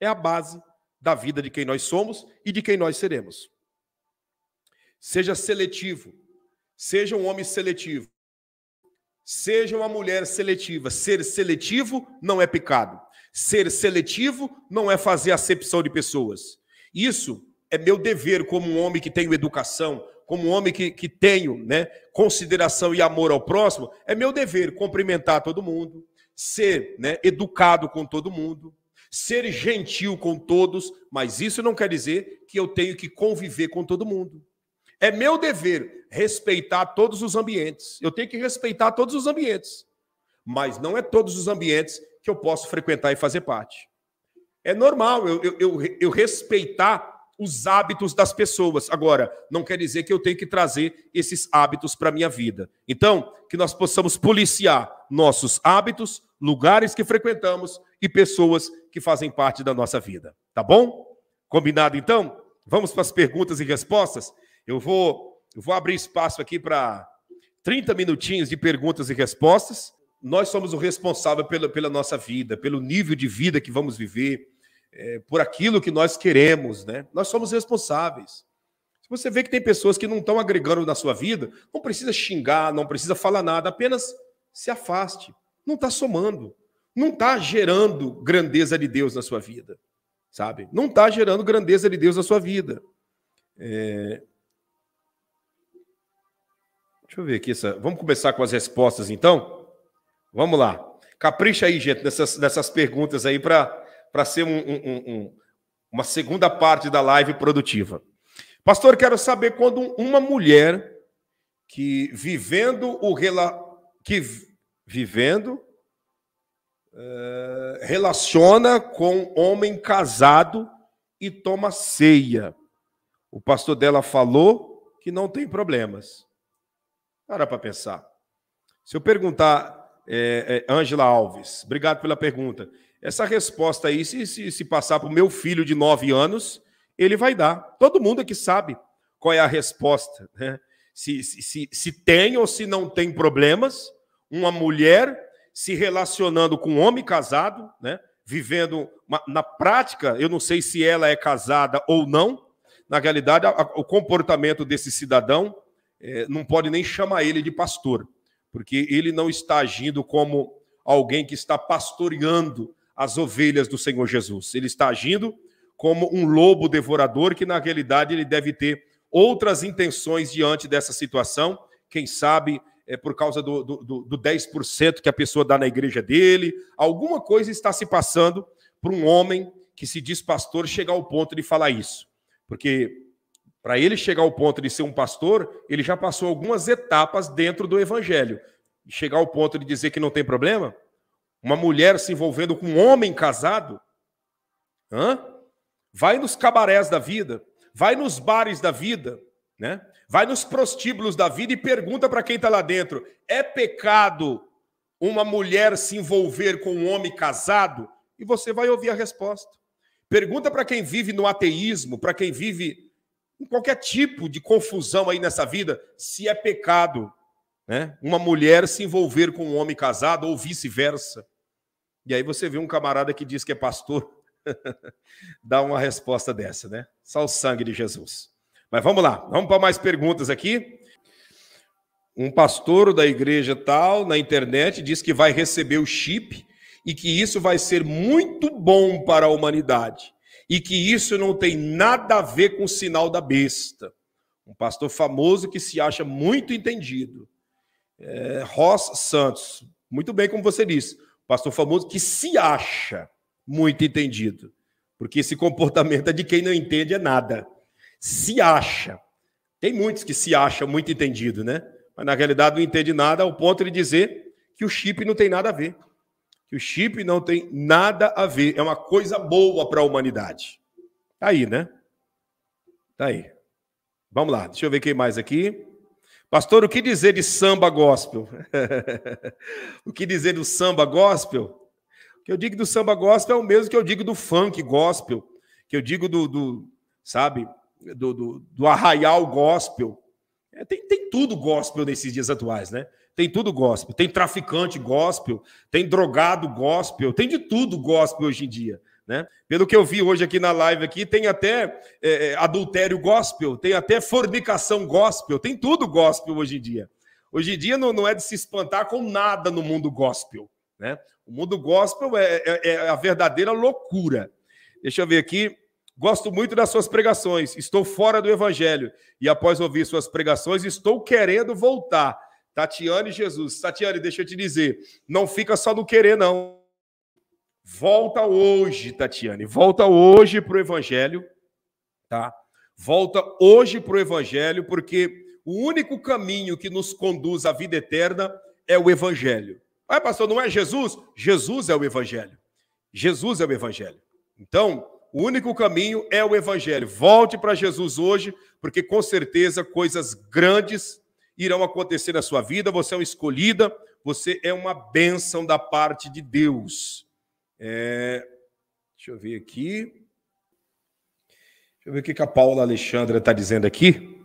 é a base da vida de quem nós somos e de quem nós seremos. Seja seletivo. Seja um homem seletivo. Seja uma mulher seletiva. Ser seletivo não é pecado. Ser seletivo não é fazer acepção de pessoas. Isso é meu dever como um homem que tenho educação, como um homem que tenho, né, consideração e amor ao próximo. É meu dever cumprimentar todo mundo, ser, né, educado com todo mundo, ser gentil com todos, mas isso não quer dizer que eu tenho que conviver com todo mundo. É meu dever respeitar todos os ambientes. Eu tenho que respeitar todos os ambientes. Mas não é todos os ambientes que eu posso frequentar e fazer parte. É normal eu respeitar os hábitos das pessoas. Agora, não quer dizer que eu tenho que trazer esses hábitos para a minha vida. Então, que nós possamos policiar nossos hábitos, lugares que frequentamos e pessoas que fazem parte da nossa vida. Tá bom? Combinado, então? Vamos para as perguntas e respostas? Eu vou abrir espaço aqui para 30 minutinhos de perguntas e respostas. Nós somos o responsável pela nossa vida, pelo nível de vida que vamos viver, por aquilo que nós queremos, né? Nós somos responsáveis. Se você vê que tem pessoas que não estão agregando na sua vida, não precisa xingar, não precisa falar nada, apenas se afaste. Não está somando. Não está gerando grandeza de Deus na sua vida, sabe? Não está gerando grandeza de Deus na sua vida. Deixa eu ver aqui. Vamos começar com as respostas, então? Vamos lá. Capricha aí, gente, nessas perguntas aí para ser uma segunda parte da live produtiva. Pastor, quero saber quando uma mulher que relaciona com homem casado e toma ceia. O pastor dela falou que não tem problemas. Para pensar. Se eu perguntar, Ângela Alves, obrigado pela pergunta. Essa resposta aí, se passar para o meu filho de 9 anos, ele vai dar. Todo mundo aqui sabe qual é a resposta, né? Se tem ou se não tem problemas, uma mulher se relacionando com um homem casado, né? Vivendo na prática, eu não sei se ela é casada ou não. Na realidade, o comportamento desse cidadão não pode nem chamar ele de pastor, porque ele não está agindo como alguém que está pastoreando as ovelhas do Senhor Jesus. Ele está agindo como um lobo devorador, que na realidade ele deve ter outras intenções diante dessa situação. Quem sabe por causa do 10% que a pessoa dá na igreja dele. Alguma coisa está se passando para um homem que se diz pastor chegar ao ponto de falar isso. Porque para ele chegar ao ponto de ser um pastor, ele já passou algumas etapas dentro do evangelho. Chegar ao ponto de dizer que não tem problema? Uma mulher se envolvendo com um homem casado? Vai nos cabarés da vida, vai nos bares da vida, né? Vai nos prostíbulos da vida e pergunta para quem está lá dentro: é pecado uma mulher se envolver com um homem casado? E você vai ouvir a resposta. Pergunta para quem vive no ateísmo, para quem vive em qualquer tipo de confusão aí nessa vida, se é pecado, né, uma mulher se envolver com um homem casado ou vice-versa. E aí você vê um camarada que diz que é pastor dá uma resposta dessa, né? Só o sangue de Jesus. Mas vamos lá, vamos para mais perguntas aqui. Um pastor da igreja tal, na internet, diz que vai receber o chip e que isso vai ser muito bom para a humanidade. E que isso não tem nada a ver com o sinal da besta. Um pastor famoso que se acha muito entendido. Ross Santos. Muito bem, como você disse. Pastor famoso que se acha muito entendido. Porque esse comportamento é de quem não entende nada. Se acha. Tem muitos que se acham muito entendido, né? Mas na realidade não entende nada ao ponto de dizer que o chip não tem nada a ver. Que o chip não tem nada a ver. É uma coisa boa para a humanidade. Tá aí, né? Tá aí. Vamos lá, deixa eu ver quem mais aqui. Pastor, o que dizer de samba gospel? O que dizer do samba gospel? O que eu digo do samba gospel é o mesmo que eu digo do funk gospel, que eu digo do arraial gospel. Tem tudo gospel nesses dias atuais, né? Tem tudo gospel. Tem traficante gospel, tem drogado gospel, tem de tudo gospel hoje em dia, né? Pelo que eu vi hoje aqui na live, aqui, tem até adultério gospel, tem até fornicação gospel, tem tudo gospel hoje em dia. Hoje em dia não é de se espantar com nada no mundo gospel, né? O mundo gospel é a verdadeira loucura. Deixa eu ver aqui. Gosto muito das suas pregações. Estou fora do evangelho. E após ouvir suas pregações, estou querendo voltar. Tatiane Jesus. Tatiane, deixa eu te dizer. Não fica só no querer, não. Volta hoje, Tatiane. Volta hoje para o evangelho. Tá? Volta hoje para o evangelho, porque o único caminho que nos conduz à vida eterna é o evangelho. Ah, pastor, não é Jesus? Jesus é o evangelho. Jesus é o evangelho. Então, o único caminho é o evangelho. Volte para Jesus hoje, porque com certeza coisas grandes irão acontecer na sua vida. Você é uma escolhida, você é uma bênção da parte de Deus. Deixa eu ver aqui. Deixa eu ver o que a Paula Alexandra está dizendo aqui.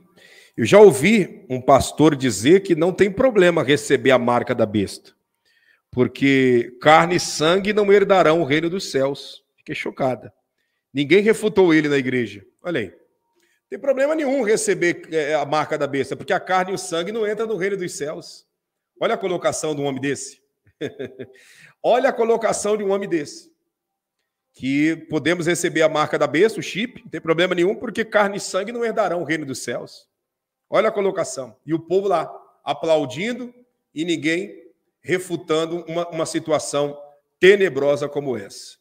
Eu já ouvi um pastor dizer que não tem problema receber a marca da besta, porque carne e sangue não herdarão o reino dos céus. Fiquei chocada. Ninguém refutou ele na igreja. Olha aí. Não tem problema nenhum receber a marca da besta, porque a carne e o sangue não entram no reino dos céus. Olha a colocação de um homem desse. Olha a colocação de um homem desse. Que podemos receber a marca da besta, o chip, não tem problema nenhum, porque carne e sangue não herdarão o reino dos céus. Olha a colocação. E o povo lá, aplaudindo e ninguém refutando uma situação tenebrosa como essa.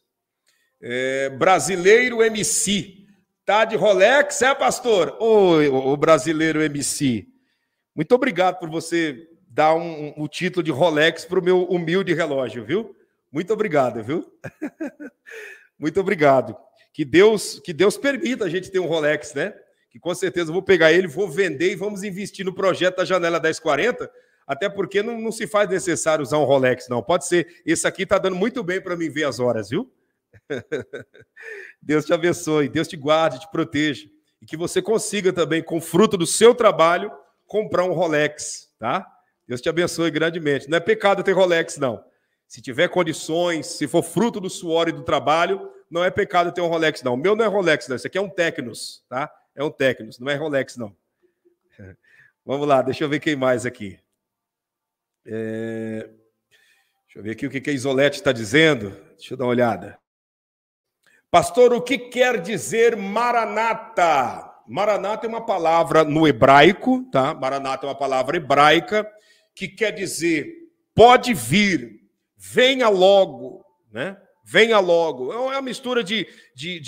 Brasileiro MC, tá de Rolex, pastor? O brasileiro MC. Muito obrigado por você dar o título de Rolex para o meu humilde relógio, viu? Muito obrigado, viu? Muito obrigado. Que Deus permita a gente ter um Rolex, né? Que com certeza eu vou pegar ele, vou vender e vamos investir no projeto da Janela 1040, até porque não se faz necessário usar um Rolex, não. Pode ser, esse aqui está dando muito bem para mim ver as horas, viu? Deus te abençoe, Deus te guarde, te proteja. E que você consiga também, com fruto do seu trabalho, comprar um Rolex, tá? Deus te abençoe grandemente. Não é pecado ter Rolex, não. Se tiver condições, se for fruto do suor e do trabalho, não é pecado ter um Rolex, não. O meu não é Rolex, não. Isso aqui é um Tecnos, tá? É um Tecnos, não é Rolex, não. Vamos lá, deixa eu ver quem mais aqui. Deixa eu ver aqui o que a Isolete está dizendo. Deixa eu dar uma olhada. Pastor, o que quer dizer Maranata? Maranata é uma palavra no hebraico, tá? Maranata é uma palavra hebraica que quer dizer pode vir, venha logo, né? Venha logo. É uma mistura de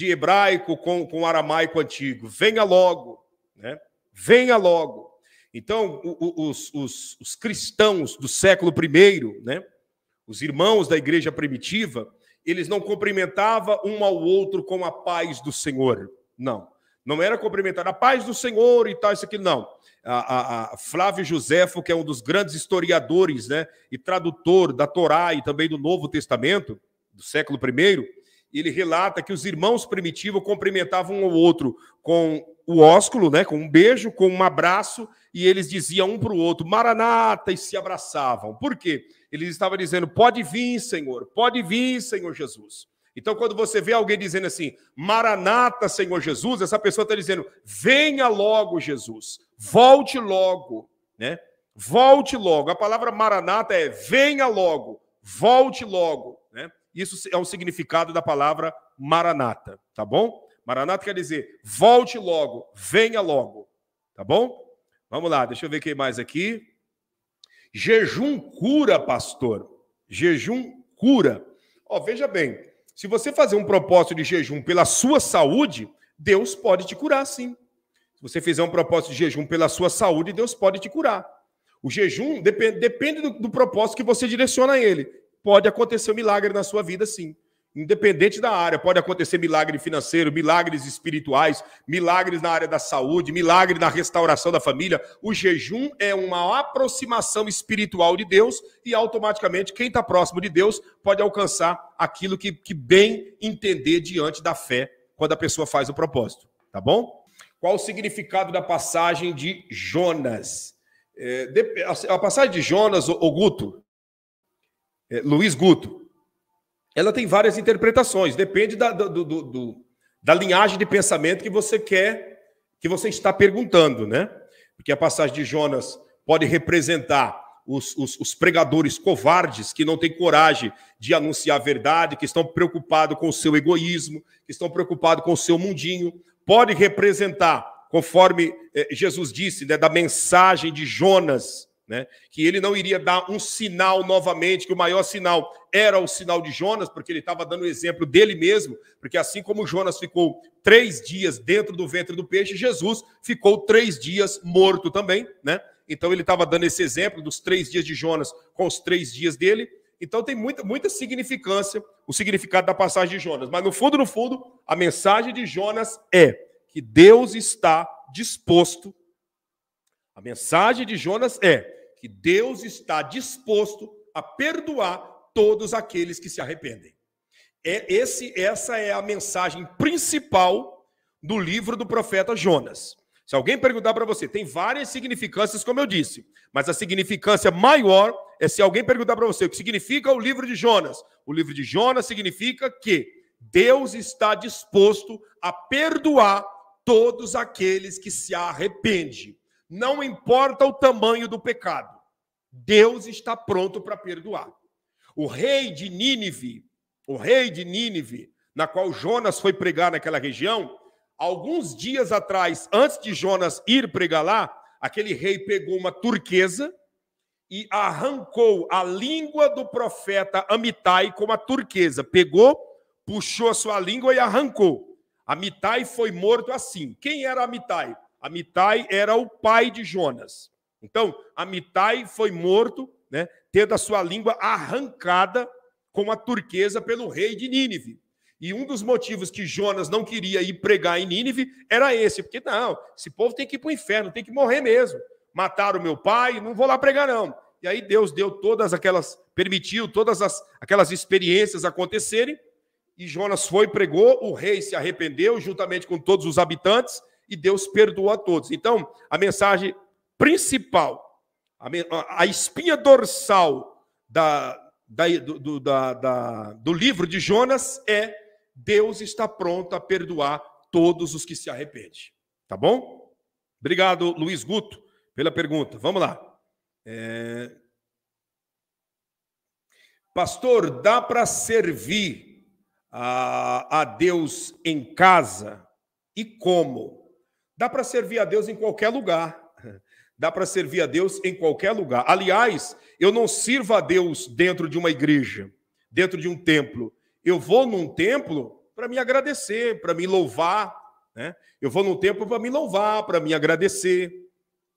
hebraico com aramaico antigo. Venha logo, né? Venha logo. Então, os cristãos do século I, né? Os irmãos da igreja primitiva, eles não cumprimentavam um ao outro com a paz do Senhor. Não era cumprimentar a paz do Senhor e tal, isso aqui, não. A Flávio Josefo, que é um dos grandes historiadores, né, e tradutor da Torá e também do Novo Testamento, do século I, ele relata que os irmãos primitivos cumprimentavam um ao outro com o ósculo, né, com um beijo, com um abraço, e eles diziam um para o outro, Maranata, e se abraçavam. Por quê? Eles estavam dizendo, pode vir, Senhor Jesus. Então, quando você vê alguém dizendo assim, Maranata, Senhor Jesus, essa pessoa está dizendo, venha logo, Jesus, volte logo, né? Volte logo. A palavra Maranata é venha logo, volte logo, né? Isso é o significado da palavra Maranata, tá bom? Maranata quer dizer, volte logo, venha logo, tá bom? Vamos lá, deixa eu ver quem mais aqui. Jejum cura, pastor. Jejum cura. Veja bem, se você fazer um propósito de jejum pela sua saúde, Deus pode te curar, sim. Se você fizer um propósito de jejum pela sua saúde, Deus pode te curar. O jejum depende do propósito que você direciona a ele. Pode acontecer um milagre na sua vida, sim. Independente da área, pode acontecer milagre financeiro, milagres espirituais, milagres na área da saúde, milagre na restauração da família. O jejum é uma aproximação espiritual de Deus e automaticamente quem está próximo de Deus pode alcançar aquilo que bem entender diante da fé quando a pessoa faz o propósito, tá bom? Qual o significado da passagem de Jonas? A passagem de Jonas, o Guto, Luiz Guto, ela tem várias interpretações, depende da linhagem de pensamento que você quer, que você está perguntando, né? Porque a passagem de Jonas pode representar os pregadores covardes que não têm coragem de anunciar a verdade, que estão preocupados com o seu egoísmo, que estão preocupados com o seu mundinho. Pode representar, conforme Jesus disse, né, da mensagem de Jonas, né, que ele não iria dar um sinal novamente, que o maior sinal era o sinal de Jonas, porque ele estava dando o exemplo dele mesmo, porque assim como Jonas ficou 3 dias dentro do ventre do peixe, Jesus ficou 3 dias morto também, né? Então ele estava dando esse exemplo dos 3 dias de Jonas com os 3 dias dele. Então tem muita significância o significado da passagem de Jonas. Mas no fundo, a mensagem de Jonas é que Deus está disposto. A mensagem de Jonas é que Deus está disposto a perdoar todos aqueles que se arrependem. Essa é a mensagem principal do livro do profeta Jonas. Se alguém perguntar para você, tem várias significâncias, como eu disse, mas a significância maior é se alguém perguntar para você o que significa o livro de Jonas. O livro de Jonas significa que Deus está disposto a perdoar todos aqueles que se arrependem. Não importa o tamanho do pecado, Deus está pronto para perdoar. O rei de Nínive, na qual Jonas foi pregar naquela região, alguns dias atrás, antes de Jonas ir pregar lá, aquele rei pegou uma turquesa, e arrancou a língua do profeta Amitai com a turquesa. Pegou, puxou a sua língua e arrancou. Amitai foi morto assim. Quem era Amitai? Amitai era o pai de Jonas. Então, Amitai foi morto, né, tendo a sua língua arrancada com a turquesa pelo rei de Nínive. E um dos motivos que Jonas não queria ir pregar em Nínive era esse, porque não, esse povo tem que ir para o inferno, tem que morrer mesmo. Mataram meu pai, não vou lá pregar não. E aí Deus deu todas aquelas, permitiu todas aquelas experiências acontecerem, e Jonas foi, pregou, o rei se arrependeu, juntamente com todos os habitantes, e Deus perdoou a todos. Então, a mensagem principal, a espinha dorsal do livro de Jonas é: Deus está pronto a perdoar todos os que se arrependem. Tá bom? Obrigado, Luiz Guto, pela pergunta. Vamos lá. Pastor, dá para servir a Deus em casa? E como? Dá para servir a Deus em qualquer lugar. Dá para servir a Deus em qualquer lugar. Aliás, eu não sirvo a Deus dentro de uma igreja, dentro de um templo. Eu vou num templo para me agradecer, para me louvar, né? Eu vou num templo para me louvar, para me agradecer.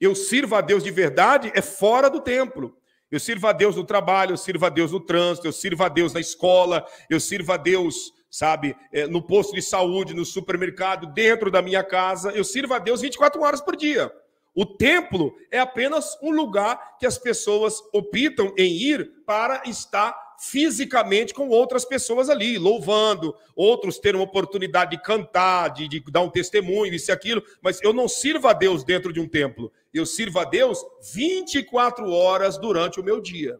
Eu sirvo a Deus de verdade é fora do templo. Eu sirvo a Deus no trabalho, eu sirvo a Deus no trânsito, eu sirvo a Deus na escola, eu sirvo a Deus, sabe, no posto de saúde, no supermercado, dentro da minha casa. Eu sirvo a Deus 24 horas por dia. O templo é apenas um lugar que as pessoas optam em ir para estar fisicamente com outras pessoas ali, louvando, outros terem uma oportunidade de cantar, de dar um testemunho, isso e aquilo, mas eu não sirvo a Deus dentro de um templo, eu sirvo a Deus 24 horas durante o meu dia.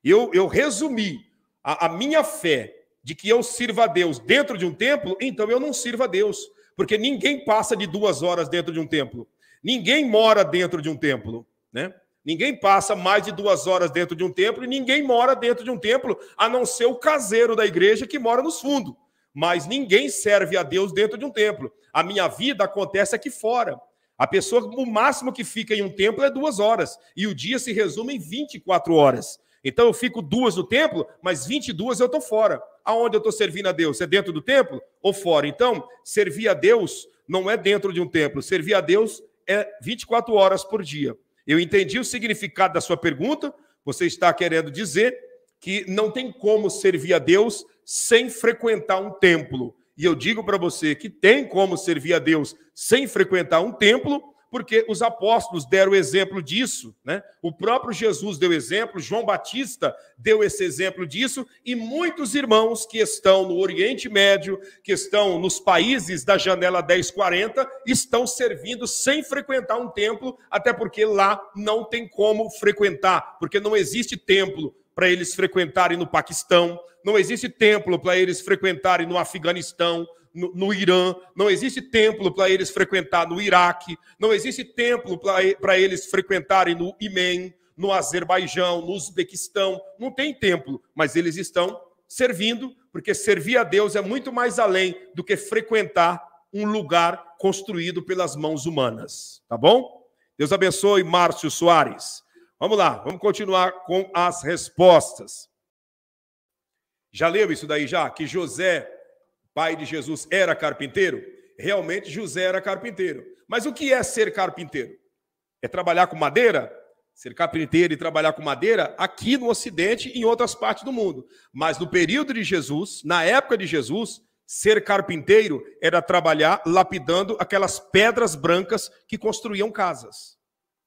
Eu resumi a minha fé de que eu sirvo a Deus dentro de um templo, então eu não sirvo a Deus, porque ninguém passa de 2 horas dentro de um templo. Ninguém mora dentro de um templo, né? Ninguém passa mais de 2 horas dentro de um templo e ninguém mora dentro de um templo, a não ser o caseiro da igreja que mora nos fundos. Mas ninguém serve a Deus dentro de um templo. A minha vida acontece aqui fora. A pessoa, o máximo que fica em um templo é 2 horas. E o dia se resume em 24 horas. Então eu fico 2 no templo, mas 22 eu estou fora. Aonde eu estou servindo a Deus? É dentro do templo ou fora? Então, servir a Deus não é dentro de um templo. Servir a Deus é 24 horas por dia. Eu entendi o significado da sua pergunta. Você está querendo dizer que não tem como servir a Deus sem frequentar um templo. E eu digo para você que tem como servir a Deus sem frequentar um templo, porque os apóstolos deram exemplo disso, né? O próprio Jesus deu exemplo, João Batista deu esse exemplo disso, e muitos irmãos que estão no Oriente Médio, que estão nos países da janela 1040, estão servindo sem frequentar um templo, até porque lá não tem como frequentar, porque não existe templo para eles frequentarem no Paquistão, não existe templo para eles frequentarem no Afeganistão, no Irã, não existe templo para eles frequentar no Iraque, não existe templo para eles frequentarem no Iêmen, no Azerbaijão, no Uzbequistão, não tem templo, mas eles estão servindo, porque servir a Deus é muito mais além do que frequentar um lugar construído pelas mãos humanas, tá bom? Deus abençoe, Márcio Soares. Vamos lá, vamos continuar com as respostas. Já leu isso daí já? Que José, pai de Jesus, era carpinteiro? Realmente José era carpinteiro. Mas o que é ser carpinteiro? É trabalhar com madeira? Ser carpinteiro e trabalhar com madeira aqui no Ocidente e em outras partes do mundo. Mas no período de Jesus, na época de Jesus, ser carpinteiro era trabalhar lapidando aquelas pedras brancas que construíam casas.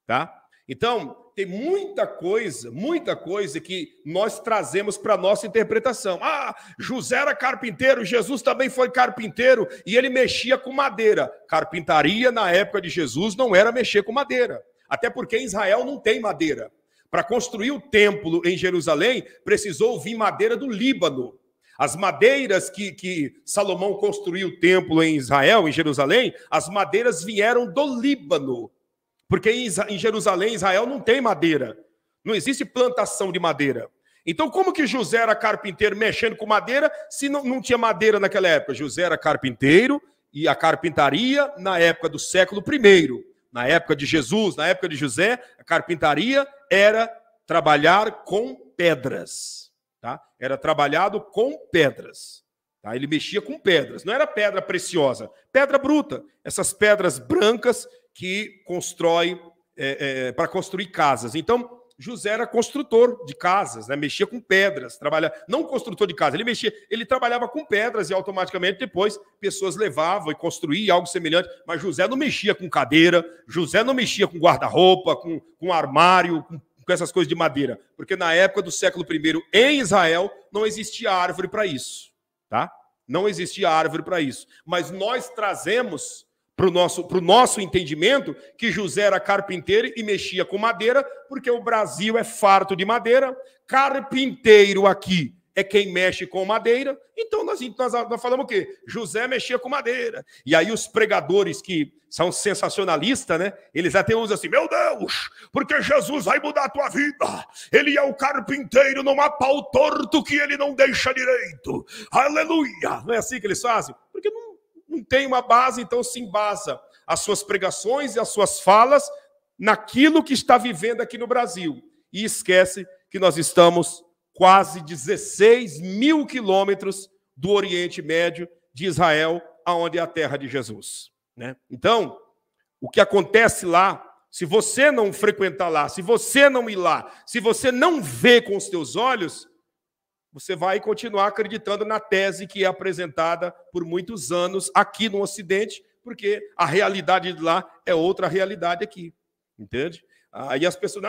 Tá? Então, tem muita coisa que nós trazemos para a nossa interpretação. Ah, José era carpinteiro, Jesus também foi carpinteiro e ele mexia com madeira. Carpintaria na época de Jesus não era mexer com madeira, até porque em Israel não tem madeira. Para construir o templo em Jerusalém, precisou vir madeira do Líbano. As madeiras que Salomão construiu o templo em Israel, em Jerusalém, as madeiras vieram do Líbano. Porque em Jerusalém, Israel, não tem madeira. Não existe plantação de madeira. Então, como que José era carpinteiro mexendo com madeira se não tinha madeira naquela época? José era carpinteiro e a carpintaria na época do século I. Na época de Jesus, na época de José, a carpintaria era trabalhar com pedras. Tá? Era trabalhado com pedras. Tá? Ele mexia com pedras. Não era pedra preciosa, pedra bruta. Essas pedras brancas que constrói para construir casas. Então, José era construtor de casas, né? Mexia com pedras, não construtor de casa, ele trabalhava com pedras e automaticamente depois pessoas levavam e construíam algo semelhante, mas José não mexia com cadeira, José não mexia com guarda-roupa, com armário, com essas coisas de madeira, porque na época do século I em Israel não existia árvore para isso, tá? Não existia árvore para isso, mas nós trazemos para o nosso entendimento, que José era carpinteiro e mexia com madeira, porque o Brasil é farto de madeira, carpinteiro aqui é quem mexe com madeira, então nós falamos o quê? José mexia com madeira. E aí os pregadores que são sensacionalistas, né? Eles até usam assim, meu Deus, porque Jesus vai mudar a tua vida, ele é o carpinteiro, não há pau torto que ele não deixa direito, aleluia. Não é assim que eles fazem? Porque não tem uma base, então se embasa as suas pregações e as suas falas naquilo que está vivendo aqui no Brasil. E esquece que nós estamos quase 16 mil quilômetros do Oriente Médio, de Israel, aonde é a terra de Jesus. Né? Então, o que acontece lá, se você não frequentar lá, se você não ir lá, se você não ver com os teus olhos, você vai continuar acreditando na tese que é apresentada por muitos anos aqui no Ocidente, porque a realidade de lá é outra realidade aqui, entende? Aí as pessoas,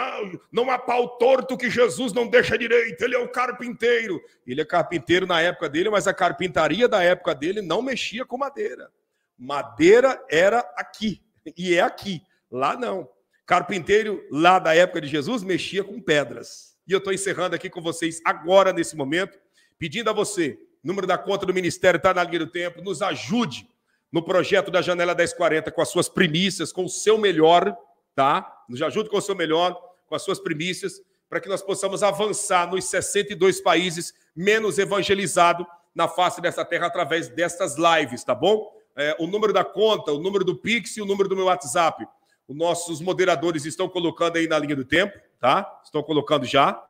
não há pau torto que Jesus não deixa direito, ele é o carpinteiro. Ele é carpinteiro na época dele, mas a carpintaria da época dele não mexia com madeira. Madeira era aqui, e é aqui, lá não. Carpinteiro lá da época de Jesus mexia com pedras. E eu estou encerrando aqui com vocês agora, nesse momento, pedindo a você, o número da conta do ministério está na linha do tempo, nos ajude no projeto da Janela 1040 com as suas primícias, com o seu melhor, tá? Nos ajude com o seu melhor, com as suas primícias, para que nós possamos avançar nos 62 países menos evangelizados na face dessa terra através destas lives, tá bom? O número da conta, o número do Pix e o número do meu WhatsApp. Os nossos moderadores estão colocando aí na linha do tempo, tá? Estão colocando já.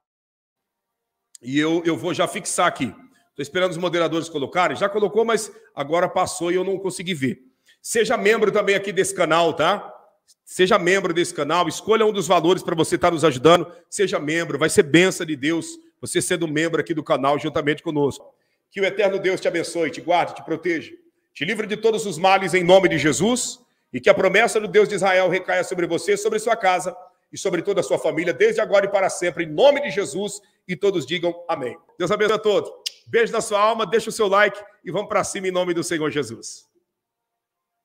E eu vou já fixar aqui. Estou esperando os moderadores colocarem. Já colocou, mas agora passou e eu não consegui ver. Seja membro também aqui desse canal, tá? Seja membro desse canal. Escolha um dos valores para você estar nos ajudando. Seja membro. Vai ser bênção de Deus você sendo membro aqui do canal juntamente conosco. Que o eterno Deus te abençoe, te guarde, te proteja. Te livre de todos os males em nome de Jesus. E que a promessa do Deus de Israel recaia sobre você, sobre sua casa e sobre toda a sua família, desde agora e para sempre, em nome de Jesus. E todos digam amém. Deus abençoe a todos. Beijo na sua alma, deixa o seu like e vamos para cima em nome do Senhor Jesus.